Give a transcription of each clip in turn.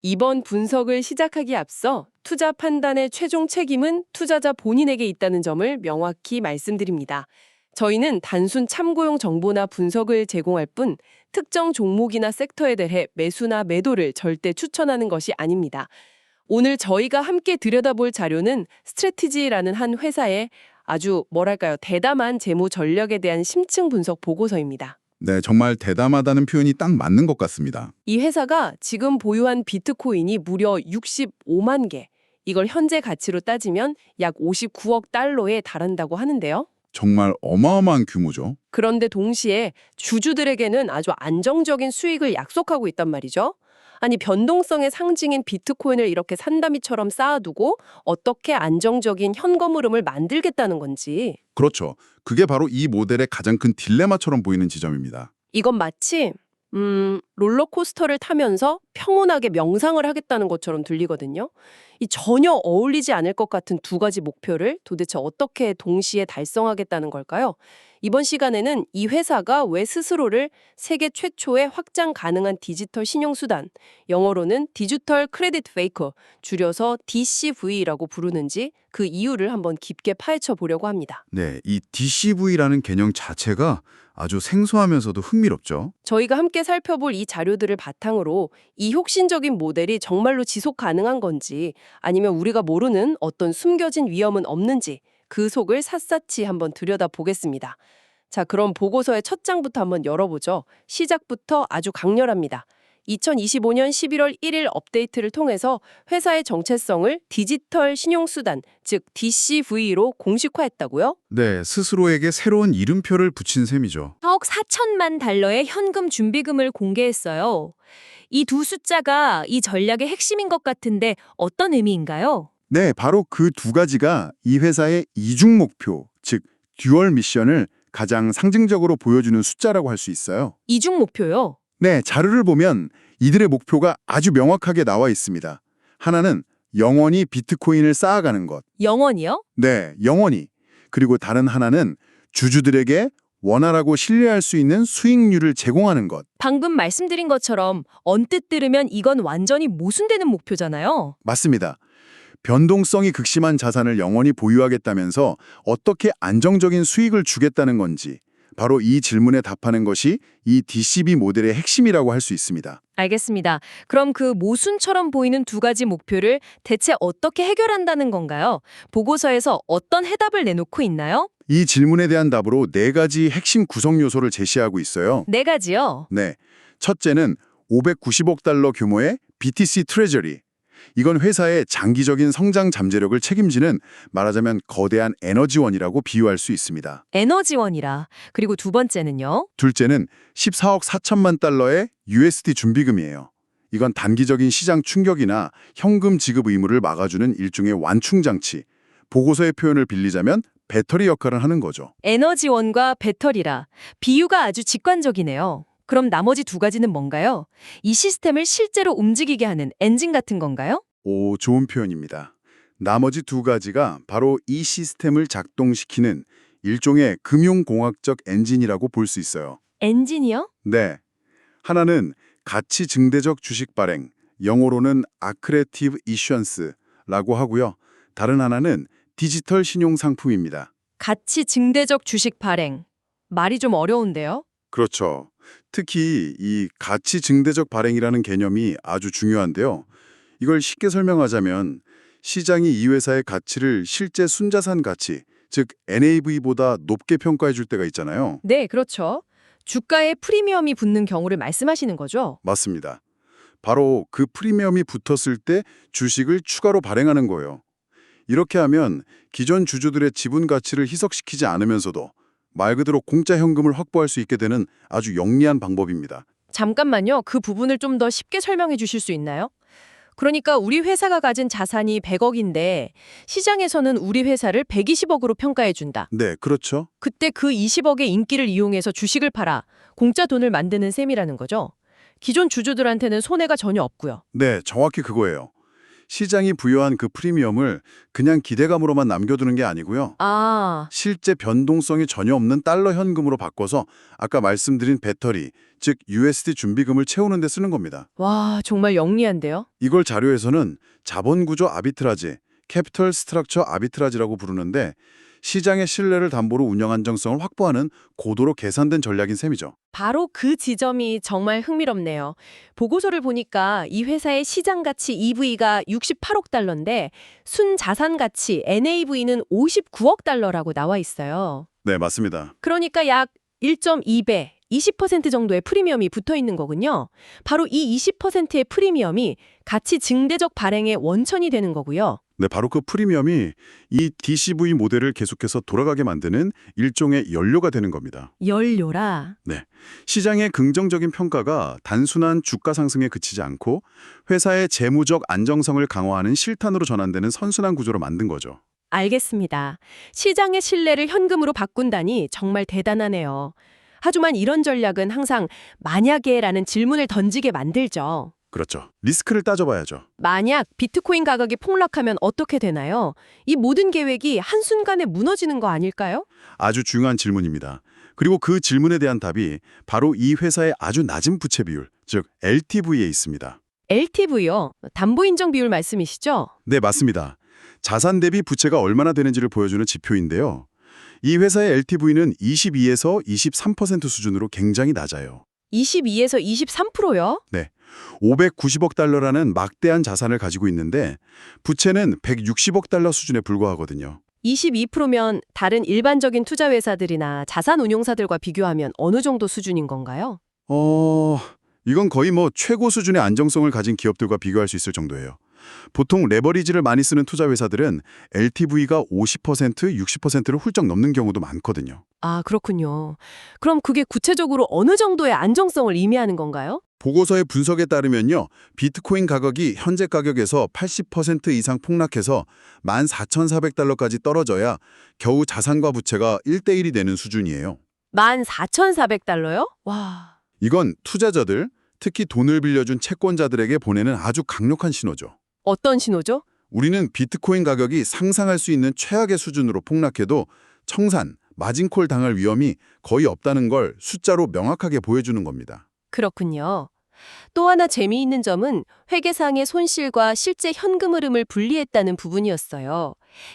이번 분석을 시작하기에 앞서 투자 판단의 최종 책임은 투자자 본인에게 있다는 점을 명확히 말씀드립니다. 저희는 단순 참고용 정보나 분석을 제공할 뿐 특정 종목이나 섹터에 대해 매수나 매도를 절대 추천하는 것이 아닙니다. 오늘 저희가 함께 들여다볼 자료는 스트래티지라는 한 회사의 아주 대담한 재무 전략에 대한 심층 분석 보고서입니다. 네, 정말 대담하다는 표현이 딱 맞는 것 같습니다. 이 회사가 지금 보유한 비트코인이 무려 65만 개, 이걸 현재 가치로 따지면 약 59억 달러에 달한다고 하는데요. 정말 어마어마한 규모죠. 그런데 동시에 주주들에게는 아주 안정적인 수익을 약속하고 있단 말이죠. 아니, 변동성의 상징인 비트코인을 이렇게 산더미처럼 쌓아두고 어떻게 안정적인 현금 흐름을 만들겠다는 건지. 그렇죠. 그게 바로 이 모델의 가장 큰 딜레마처럼 보이는 지점입니다. 이건 마치 롤러코스터를 타면서 평온하게 명상을 하겠다는 것처럼 들리거든요. 이 전혀 어울리지 않을 것 같은 두 가지 목표를 도대체 어떻게 동시에 달성하겠다는 걸까요? 이번 시간에는 이 회사가 왜 스스로를 세계 최초의 확장 가능한 디지털 신용수단, 영어로는 디지털 크레딧 페이커, 줄여서 DCV라고 부르는지 그 이유를 한번 깊게 파헤쳐 보려고 합니다. 네, 이 DCV라는 개념 자체가 아주 생소하면서도 흥미롭죠. 저희가 함께 살펴볼 이 자료들을 바탕으로 이 혁신적인 모델이 정말로 지속 가능한 건지 아니면 우리가 모르는 어떤 숨겨진 위험은 없는지 그 속을 샅샅이 한번 들여다보겠습니다. 자, 그럼 보고서의 첫 장부터 한번 열어보죠. 시작부터 아주 강렬합니다. 2025년 11월 1일 업데이트를 통해서 회사의 정체성을 디지털 신용수단, 즉 DCV로 공식화했다고요? 네, 스스로에게 새로운 이름표를 붙인 셈이죠. 4억 4천만 달러의 현금 준비금을 공개했어요. 이 두 숫자가 이 전략의 핵심인 것 같은데 어떤 의미인가요? 네, 바로 그 두 가지가 이 회사의 이중 목표, 즉 듀얼 미션을 가장 상징적으로 보여주는 숫자라고 할 수 있어요. 이중 목표요. 네, 자료를 보면 이들의 목표가 아주 명확하게 나와 있습니다. 하나는 영원히 비트코인을 쌓아가는 것. 영원이요? 네, 영원히. 그리고 다른 하나는 주주들에게 원활하고 신뢰할 수 있는 수익률을 제공하는 것. 방금 말씀드린 것처럼 언뜻 들으면 이건 완전히 모순되는 목표잖아요. 맞습니다. 변동성이 극심한 자산을 영원히 보유하겠다면서 어떻게 안정적인 수익을 주겠다는 건지 바로 이 질문에 답하는 것이 이 DCB 모델의 핵심이라고 할 수 있습니다. 알겠습니다. 그럼 그 모순처럼 보이는 두 가지 목표를 대체 어떻게 해결한다는 건가요? 보고서에서 어떤 해답을 내놓고 있나요? 이 질문에 대한 답으로 네 가지 핵심 구성 요소를 제시하고 있어요. 네 가지요. 네, 첫째는 590억 달러 규모의 BTC 트레저리. 이건 회사의 장기적인 성장 잠재력을 책임지는 말하자면 거대한 에너지원이라고 비유할 수 있습니다. 에너지원이라. 그리고 두 번째는요? 둘째는 14억 4천만 달러의 USD 준비금이에요. 이건 단기적인 시장 충격이나 현금 지급 의무를 막아주는 일종의 완충 장치. 보고서의 표현을 빌리자면 배터리 역할을 하는 거죠. 에너지원과 배터리라. 비유가 아주 직관적이네요. 그럼 나머지 두 가지는 뭔가요? 이 시스템을 실제로 움직이게 하는 엔진 같은 건가요? 오, 좋은 표현입니다. 나머지 두 가지가 바로 이 시스템을 작동시키는 일종의 금융공학적 엔진이라고 볼 수 있어요. 엔진이요? 네. 하나는 가치 증대적 주식 발행, 영어로는 Accretive Issuance라고 하고요. 다른 하나는 디지털 신용 상품입니다. 가치 증대적 주식 발행. 말이 좀 어려운데요? 그렇죠. 특히 이 가치 증대적 발행이라는 개념이 아주 중요한데요. 이걸 쉽게 설명하자면 시장이 이 회사의 가치를 실제 순자산 가치, 즉 NAV보다 높게 평가해 줄 때가 있잖아요. 네, 그렇죠. 주가에 프리미엄이 붙는 경우를 말씀하시는 거죠? 맞습니다. 바로 그 프리미엄이 붙었을 때 주식을 추가로 발행하는 거예요. 이렇게 하면 기존 주주들의 지분 가치를 희석시키지 않으면서도 말 그대로 공짜 현금을 확보할 수 있게 되는 아주 영리한 방법입니다. 잠깐만요. 그 부분을 좀 더 쉽게 설명해 주실 수 있나요? 그러니까 우리 회사가 가진 자산이 100억인데 시장에서는 우리 회사를 120억으로 평가해 준다. 네, 그렇죠. 그때 그 20억의 인기를 이용해서 주식을 팔아 공짜 돈을 만드는 셈이라는 거죠. 기존 주주들한테는 손해가 전혀 없고요. 네, 정확히 그거예요. 시장이 부여한 그 프리미엄을 그냥 기대감으로만 남겨두는 게 아니고요. 아, 실제 변동성이 전혀 없는 달러 현금으로 바꿔서 아까 말씀드린 배터리, 즉 USD 준비금을 채우는 데 쓰는 겁니다. 와, 정말 영리한데요? 이걸 자료에서는 자본구조 아비트라지, 캐피털 스트럭처 아비트라지라고 부르는데 시장의 신뢰를 담보로 운영 안정성을 확보하는 고도로 계산된 전략인 셈이죠. 바로 그 지점이 정말 흥미롭네요. 보고서를 보니까 이 회사의 시장 가치 EV가 68억 달러인데 순 자산 가치 NAV는 59억 달러라고 나와 있어요. 네, 맞습니다. 그러니까 약 1.2배, 20% 정도의 프리미엄이 붙어 있는 거군요. 바로 이 20%의 프리미엄이 가치 증대적 발행의 원천이 되는 거고요. 네, 바로 그 프리미엄이 이 DCV 모델을 계속해서 돌아가게 만드는 일종의 연료가 되는 겁니다. 연료라. 시장의 긍정적인 평가가 단순한 주가 상승에 그치지 않고 회사의 재무적 안정성을 강화하는 실탄으로 전환되는 선순환 구조로 만든 거죠. 알겠습니다. 시장의 신뢰를 현금으로 바꾼다니 정말 대단하네요. 하지만 이런 전략은 항상 만약에라는 질문을 던지게 만들죠. 그렇죠. 리스크를 따져봐야죠. 만약 비트코인 가격이 폭락하면 어떻게 되나요? 이 모든 계획이 한순간에 무너지는 거 아닐까요? 아주 중요한 질문입니다. 그리고 그 질문에 대한 답이 바로 이 회사의 아주 낮은 부채 비율, 즉 LTV에 있습니다. LTV요? 담보인정 비율 말씀이시죠? 네, 맞습니다. 자산 대비 부채가 얼마나 되는지를 보여주는 지표인데요. 이 회사의 LTV는 22에서 23% 수준으로 굉장히 낮아요. 22에서 23%요? 네. 590억 달러라는 막대한 자산을 가지고 있는데 부채는 160억 달러 수준에 불과하거든요. 22%면 다른 일반적인 투자 회사들이나 자산 운용사들과 비교하면 어느 정도 수준인 건가요? 이건 거의 최고 수준의 안정성을 가진 기업들과 비교할 수 있을 정도예요. 보통 레버리지를 많이 쓰는 투자 회사들은 LTV가 50%, 60%를 훌쩍 넘는 경우도 많거든요. 아, 그렇군요. 그럼 그게 구체적으로 어느 정도의 안정성을 의미하는 건가요? 보고서의 분석에 따르면요. 비트코인 가격이 현재 가격에서 80% 이상 폭락해서 14,400달러까지 떨어져야 겨우 자산과 부채가 1대1이 되는 수준이에요. 14,400달러요? 와. 이건 투자자들, 특히 돈을 빌려준 채권자들에게 보내는 아주 강력한 신호죠. 어떤 신호죠? 우리는 비트코인 가격이 상상할 수 있는 최악의 수준으로 폭락해도 청산, 마진콜 당할 위험이 거의 없다는 걸 숫자로 명확하게 보여주는 겁니다. 그렇군요. 또 하나 재미있는 점은 회계상의 손실과 실제 현금 흐름을 분리했다는 부분이었어요.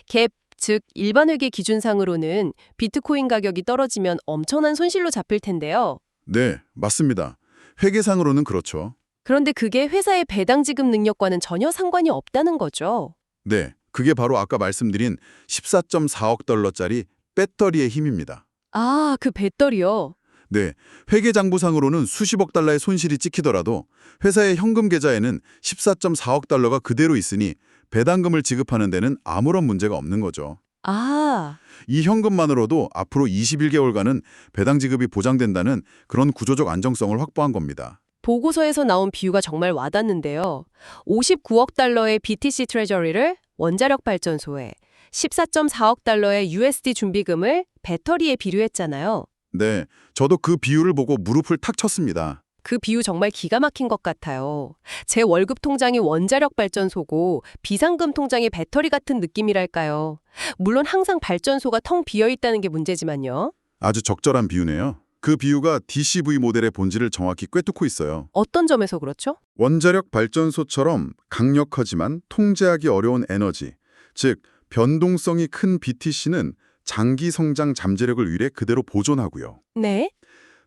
갭, 즉 일반 회계 기준상으로는 비트코인 가격이 떨어지면 엄청난 손실로 잡힐 텐데요. 네, 맞습니다. 회계상으로는 그렇죠. 그런데 그게 회사의 배당 지급 능력과는 전혀 상관이 없다는 거죠. 네, 그게 바로 아까 말씀드린 14.4억 달러짜리 배터리의 힘입니다. 아, 그 배터리요. 네, 회계장부상으로는 수십억 달러의 손실이 찍히더라도 회사의 현금 계좌에는 14.4억 달러가 그대로 있으니 배당금을 지급하는 데는 아무런 문제가 없는 거죠. 아, 이 현금만으로도 앞으로 21개월간은 배당 지급이 보장된다는 그런 구조적 안정성을 확보한 겁니다. 보고서에서 나온 비유가 정말 와닿는데요. 59억 달러의 BTC 트레저리를 원자력 발전소에, 14.4억 달러의 USD 준비금을 배터리에 비료했잖아요. 네, 저도 그 비유를 보고 무릎을 탁 쳤습니다. 그 비유 정말 기가 막힌 것 같아요. 제 월급 통장이 원자력 발전소고 비상금 통장이 배터리 같은 느낌이랄까요. 물론 항상 발전소가 텅 비어 있다는 게 문제지만요. 아주 적절한 비유네요. 그 비유가 DCV 모델의 본질을 정확히 꿰뚫고 있어요. 어떤 점에서 그렇죠? 원자력 발전소처럼 강력하지만 통제하기 어려운 에너지, 즉 변동성이 큰 BTC는 장기 성장 잠재력을 위해 그대로 보존하고요. 네.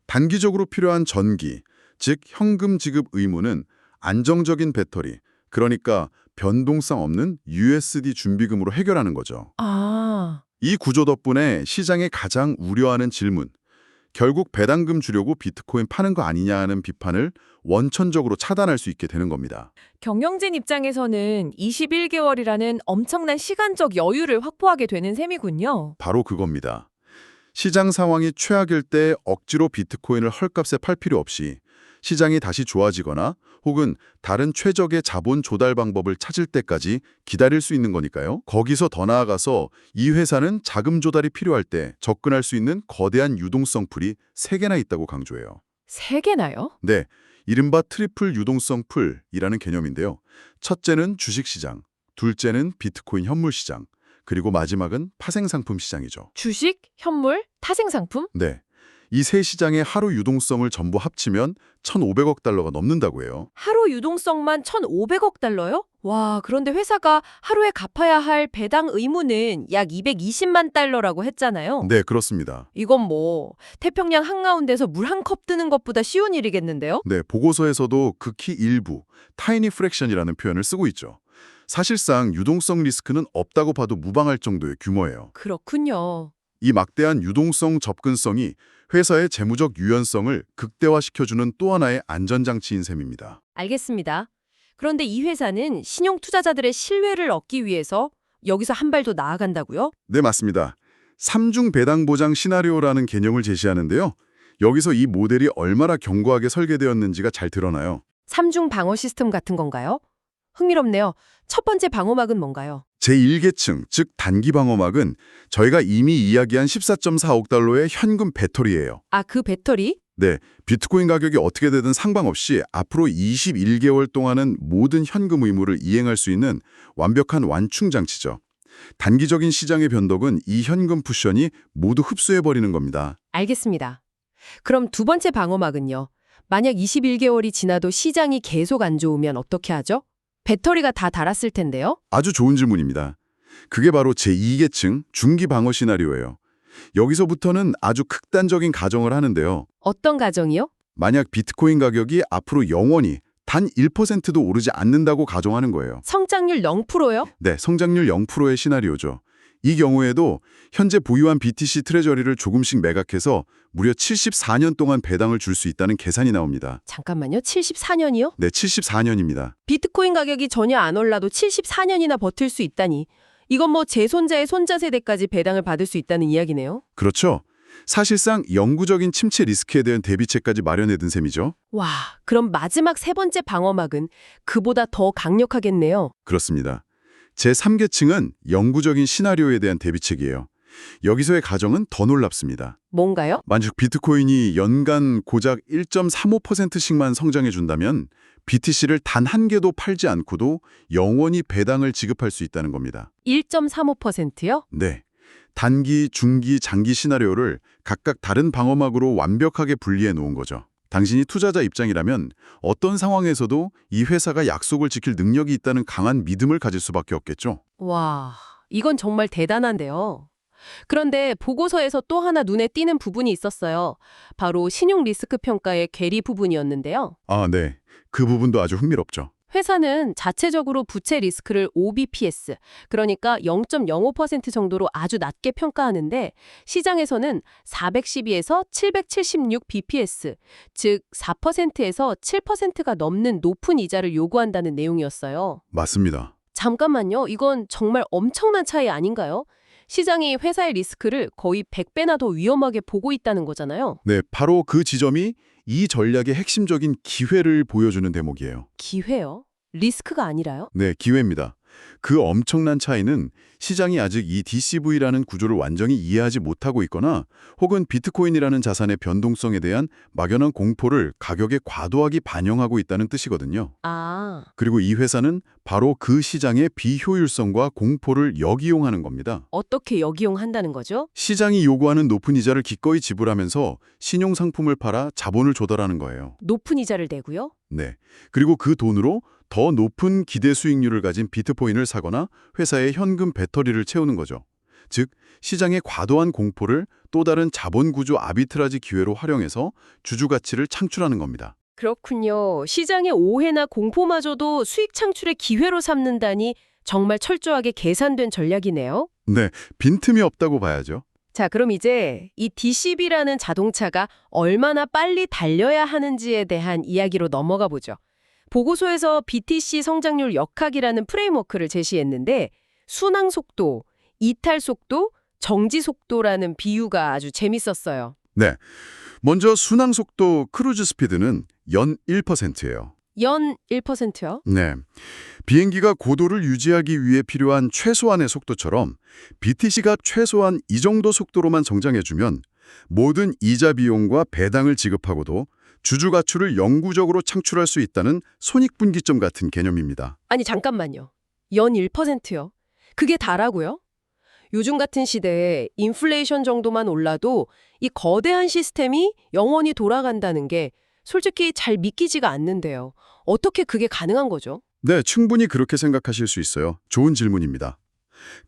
단기적으로 필요한 전기, 즉 현금 지급 의무는 안정적인 배터리, 그러니까 변동성 없는 USD 준비금으로 해결하는 거죠. 아, 이 구조 덕분에 시장이 가장 우려하는 질문, 결국 배당금 주려고 비트코인 파는 거 아니냐 하는 비판을 원천적으로 차단할 수 있게 되는 겁니다. 경영진 입장에서는 21개월이라는 엄청난 시간적 여유를 확보하게 되는 셈이군요. 바로 그겁니다. 시장 상황이 최악일 때 억지로 비트코인을 헐값에 팔 필요 없이 시장이 다시 좋아지거나 혹은 다른 최적의 자본 조달 방법을 찾을 때까지 기다릴 수 있는 거니까요. 거기서 더 나아가서 이 회사는 자금 조달이 필요할 때 접근할 수 있는 거대한 유동성 풀이 3개나 있다고 강조해요. 3개나요? 네, 이른바 트리플 유동성 풀이라는 개념인데요. 첫째는 주식시장, 둘째는 비트코인 현물 시장, 그리고 마지막은 파생상품 시장이죠. 주식, 현물, 타생상품? 네. 이 세 시장의 하루 유동성을 전부 합치면 1,500억 달러가 넘는다고 해요. 하루 유동성만 1,500억 달러요? 와, 그런데 회사가 하루에 갚아야 할 배당 의무는 약 220만 달러라고 했잖아요. 네, 그렇습니다. 이건 뭐 태평양 한가운데서 물 한 컵 뜨는 것보다 쉬운 일이겠는데요? 네, 보고서에서도 극히 일부, 타이니 프랙션이라는 표현을 쓰고 있죠. 사실상 유동성 리스크는 없다고 봐도 무방할 정도의 규모예요. 그렇군요. 이 막대한 유동성 접근성이 회사의 재무적 유연성을 극대화시켜주는 또 하나의 안전장치인 셈입니다. 알겠습니다. 그런데 이 회사는 신용 투자자들의 신뢰를 얻기 위해서 여기서 한 발 더 나아간다고요? 네, 맞습니다. 삼중 배당 보장 시나리오라는 개념을 제시하는데요. 여기서 이 모델이 얼마나 견고하게 설계되었는지가 잘 드러나요. 삼중 방어 시스템 같은 건가요? 흥미롭네요. 첫 번째 방어막은 뭔가요? 제1계층, 즉 단기 방어막은 저희가 이미 이야기한 14.4억 달러의 현금 배터리예요. 아, 그 배터리? 네, 비트코인 가격이 어떻게 되든 상관없이 앞으로 21개월 동안은 모든 현금 의무를 이행할 수 있는 완벽한 완충 장치죠. 단기적인 시장의 변동은 이 현금 쿠션이 모두 흡수해버리는 겁니다. 알겠습니다. 그럼 두 번째 방어막은요? 만약 21개월이 지나도 시장이 계속 안 좋으면 어떻게 하죠? 배터리가 다 닳았을 텐데요? 아주 좋은 질문입니다. 그게 바로 제2계층 중기 방어 시나리오예요. 여기서부터는 아주 극단적인 가정을 하는데요. 어떤 가정이요? 만약 비트코인 가격이 앞으로 영원히 단 1%도 오르지 않는다고 가정하는 거예요. 성장률 0%요? 네, 성장률 0%의 시나리오죠. 이 경우에도 현재 보유한 BTC 트레저리를 조금씩 매각해서 무려 74년 동안 배당을 줄 수 있다는 계산이 나옵니다. 잠깐만요. 74년이요? 네, 74년입니다. 비트코인 가격이 전혀 안 올라도 74년이나 버틸 수 있다니. 이건 뭐 제 손자의 손자 세대까지 배당을 받을 수 있다는 이야기네요. 그렇죠. 사실상 영구적인 침체 리스크에 대한 대비책까지 마련해둔 셈이죠. 와, 그럼 마지막 세 번째 방어막은 그보다 더 강력하겠네요. 그렇습니다. 제3계층은 영구적인 시나리오에 대한 대비책이에요. 여기서의 가정은 더 놀랍습니다. 뭔가요? 만약 비트코인이 연간 고작 1.35%씩만 성장해준다면 BTC를 단 한 개도 팔지 않고도 영원히 배당을 지급할 수 있다는 겁니다. 1.35%요? 네. 단기, 중기, 장기 시나리오를 각각 다른 방어막으로 완벽하게 분리해 놓은 거죠. 당신이 투자자 입장이라면 어떤 상황에서도 이 회사가 약속을 지킬 능력이 있다는 강한 믿음을 가질 수밖에 없겠죠. 와, 이건 정말 대단한데요. 그런데 보고서에서 또 하나 눈에 띄는 부분이 있었어요. 바로 신용 리스크 평가의 괴리 부분이었는데요. 아, 네. 그 부분도 아주 흥미롭죠. 회사는 자체적으로 부채 리스크를 5bps, 그러니까 0.05% 정도로 아주 낮게 평가하는데 시장에서는 412에서 776bps, 즉 4%에서 7%가 넘는 높은 이자를 요구한다는 내용이었어요. 맞습니다. 잠깐만요. 이건 정말 엄청난 차이 아닌가요? 시장이 회사의 리스크를 거의 100배나 더 위험하게 보고 있다는 거잖아요. 네, 바로 그 지점이 이 전략의 핵심적인 기회를 보여주는 대목이에요. 기회요? 리스크가 아니라요? 네, 기회입니다. 그 엄청난 차이는 시장이 아직 이 DCV라는 구조를 완전히 이해하지 못하고 있거나 혹은 비트코인이라는 자산의 변동성에 대한 막연한 공포를 가격에 과도하게 반영하고 있다는 뜻이거든요. 아, 그리고 이 회사는 바로 그 시장의 비효율성과 공포를 역이용하는 겁니다. 어떻게 역이용한다는 거죠? 시장이 요구하는 높은 이자를 기꺼이 지불하면서 신용상품을 팔아 자본을 조달하는 거예요. 높은 이자를 내고요? 네. 그리고 그 돈으로 더 높은 기대 수익률을 가진 비트코인을 사거나 회사의 현금 배터리를 채우는 거죠. 즉, 시장의 과도한 공포를 또 다른 자본 구조 아비트라지 기회로 활용해서 주주 가치를 창출하는 겁니다. 그렇군요. 시장의 오해나 공포마저도 수익 창출의 기회로 삼는다니 정말 철저하게 계산된 전략이네요. 네, 빈틈이 없다고 봐야죠. 자, 그럼 이제 이 DCB라는 자동차가 얼마나 빨리 달려야 하는지에 대한 이야기로 넘어가 보죠. 보고서에서 BTC 성장률 역학이라는 프레임워크를 제시했는데 순항 속도, 이탈 속도, 정지 속도라는 비유가 아주 재밌었어요. 네, 먼저 순항 속도 크루즈 스피드는 연 1%예요. 연 1%요? 네, 비행기가 고도를 유지하기 위해 필요한 최소한의 속도처럼 BTC가 최소한 이 정도 속도로만 성장해주면 모든 이자 비용과 배당을 지급하고도 주주 가치를 영구적으로 창출할 수 있다는 손익분기점 같은 개념입니다. 아니 잠깐만요. 연 1%요? 그게 다라고요? 요즘 같은 시대에 인플레이션 정도만 올라도 이 거대한 시스템이 영원히 돌아간다는 게 솔직히 잘 믿기지가 않는데요. 어떻게 그게 가능한 거죠? 네, 충분히 그렇게 생각하실 수 있어요. 좋은 질문입니다.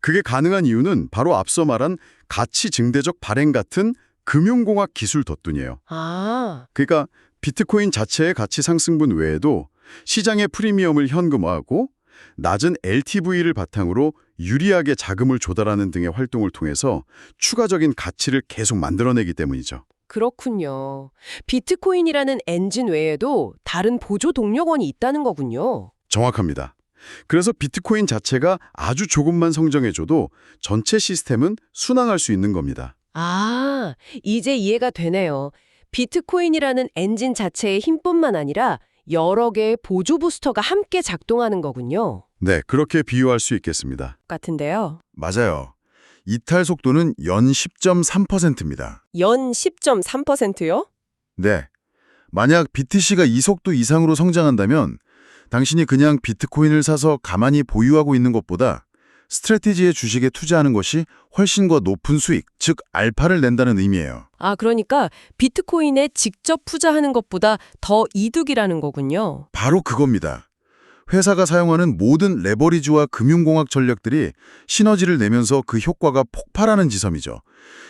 그게 가능한 이유는 바로 앞서 말한 가치 증대적 발행 같은 금융공학 기술 덕분이에요. 아, 그러니까 비트코인 자체의 가치 상승분 외에도 시장의 프리미엄을 현금화하고 낮은 LTV를 바탕으로 유리하게 자금을 조달하는 등의 활동을 통해서 추가적인 가치를 계속 만들어내기 때문이죠. 그렇군요. 비트코인이라는 엔진 외에도 다른 보조 동력원이 있다는 거군요. 정확합니다. 그래서 비트코인 자체가 아주 조금만 성장해줘도 전체 시스템은 순항할 수 있는 겁니다. 아, 이제 이해가 되네요. 비트코인이라는 엔진 자체의 힘뿐만 아니라 여러 개의 보조 부스터가 함께 작동하는 거군요. 네, 그렇게 비유할 수 있겠습니다. 같은데요. 맞아요. 이탈 속도는 연 10.3%입니다. 연 10.3%요? 네. 만약 BTC가 이 속도 이상으로 성장한다면 당신이 그냥 비트코인을 사서 가만히 보유하고 있는 것보다 스트래티지의 주식에 투자하는 것이 훨씬 더 높은 수익, 즉 알파를 낸다는 의미예요. 아, 그러니까 비트코인에 직접 투자하는 것보다 더 이득이라는 거군요. 바로 그겁니다. 회사가 사용하는 모든 레버리지와 금융공학 전략들이 시너지를 내면서 그 효과가 폭발하는 지점이죠.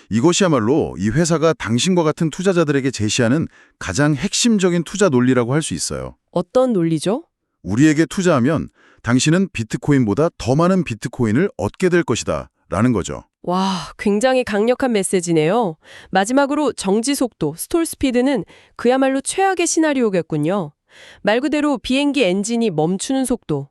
이것이야말로 이 회사가 당신과 같은 투자자들에게 제시하는 가장 핵심적인 투자 논리라고 할 수 있어요. 어떤 논리죠? 우리에게 투자하면 당신은 비트코인보다 더 많은 비트코인을 얻게 될 것이다 라는 거죠. 와, 굉장히 강력한 메시지네요. 마지막으로 정지 속도, 스톨 스피드는 그야말로 최악의 시나리오겠군요. 말 그대로 비행기 엔진이 멈추는 속도.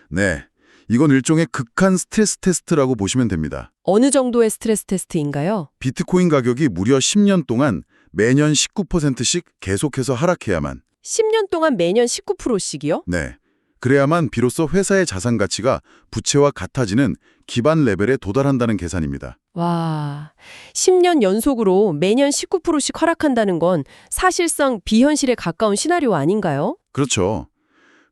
네, 이건 일종의 극한 스트레스 테스트라고 보시면 됩니다. 어느 정도의 스트레스 테스트인가요? 비트코인 가격이 무려 10년 동안 매년 19%씩 계속해서 하락해야만 10년 동안 매년 19%씩이요? 네. 그래야만 비로소 회사의 자산 가치가 부채와 같아지는 기반 레벨에 도달한다는 계산입니다. 와, 10년 연속으로 매년 19%씩 하락한다는 건 사실상 비현실에 가까운 시나리오 아닌가요? 그렇죠.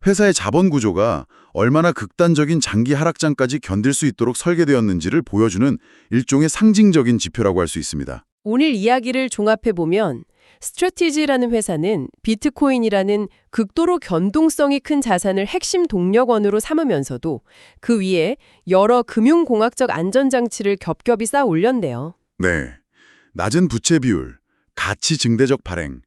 회사의 자본 구조가 얼마나 극단적인 장기 하락장까지 견딜 수 있도록 설계되었는지를 보여주는 일종의 상징적인 지표라고 할 수 있습니다. 오늘 이야기를 종합해보면 스트래티지라는 회사는 비트코인이라는 극도로 변동성이 큰 자산을 핵심 동력원으로 삼으면서도 그 위에 여러 금융공학적 안전장치를 겹겹이 쌓아 올렸네요. 네. 낮은 부채 비율, 가치 증대적 발행,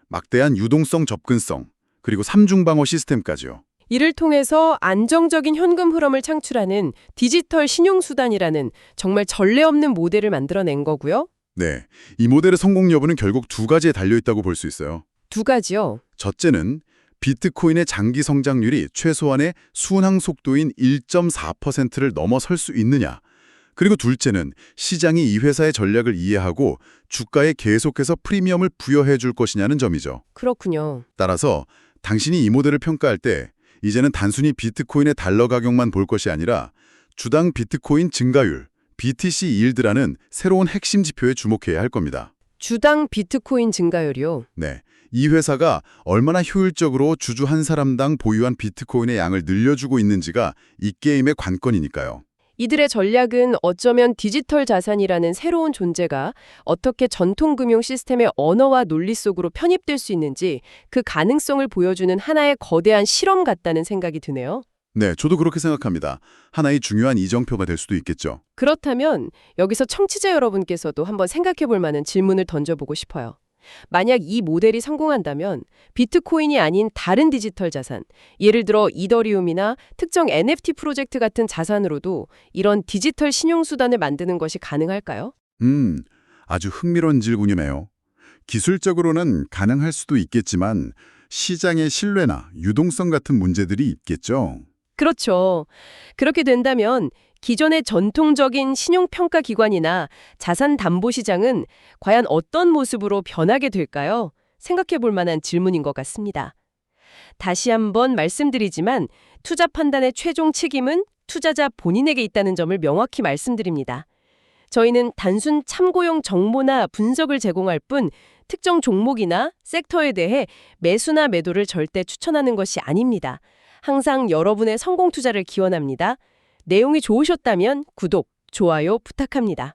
막대한 유동성 접근성, 그리고 삼중방어 시스템까지요. 이를 통해서 안정적인 현금 흐름을 창출하는 디지털 신용수단이라는 정말 전례 없는 모델을 만들어낸 거고요. 네. 이 모델의 성공 여부는 결국 두 가지에 달려있다고 볼 수 있어요. 두 가지요. 첫째는 비트코인의 장기 성장률이 최소한의 순항 속도인 1.4%를 넘어설 수 있느냐. 그리고 둘째는 시장이 이 회사의 전략을 이해하고 주가에 계속해서 프리미엄을 부여해 줄 것이냐는 점이죠. 그렇군요. 따라서 당신이 이 모델을 평가할 때 이제는 단순히 비트코인의 달러 가격만 볼 것이 아니라 주당 비트코인 증가율, BTC 일드라는 새로운 핵심 지표에 주목해야 할 겁니다. 주당 비트코인 증가율이요. 네, 이 회사가 얼마나 효율적으로 주주 한 사람당 보유한 비트코인의 양을 늘려주고 있는지가 이 게임의 관건이니까요. 이들의 전략은 어쩌면 디지털 자산이라는 새로운 존재가 어떻게 전통 금융 시스템의 언어와 논리 속으로 편입될 수 있는지 그 가능성을 보여주는 하나의 거대한 실험 같다는 생각이 드네요. 네, 저도 그렇게 생각합니다. 하나의 중요한 이정표가 될 수도 있겠죠. 그렇다면 여기서 청취자 여러분께서도 한번 생각해 볼 만한 질문을 던져보고 싶어요. 만약 이 모델이 성공한다면 비트코인이 아닌 다른 디지털 자산, 예를 들어 이더리움이나 특정 NFT 프로젝트 같은 자산으로도 이런 디지털 신용수단을 만드는 것이 가능할까요? 아주 흥미로운 질문이네요. 기술적으로는 가능할 수도 있겠지만 시장의 신뢰나 유동성 같은 문제들이 있겠죠. 그렇죠. 그렇게 된다면 기존의 전통적인 신용평가 기관이나 자산담보시장은 과연 어떤 모습으로 변하게 될까요? 생각해 볼 만한 질문인 것 같습니다. 다시 한번 말씀드리지만 투자 판단의 최종 책임은 투자자 본인에게 있다는 점을 명확히 말씀드립니다. 저희는 단순 참고용 정보나 분석을 제공할 뿐 특정 종목이나 섹터에 대해 매수나 매도를 절대 추천하는 것이 아닙니다. 항상 여러분의 성공 투자를 기원합니다. 내용이 좋으셨다면 구독, 좋아요 부탁합니다.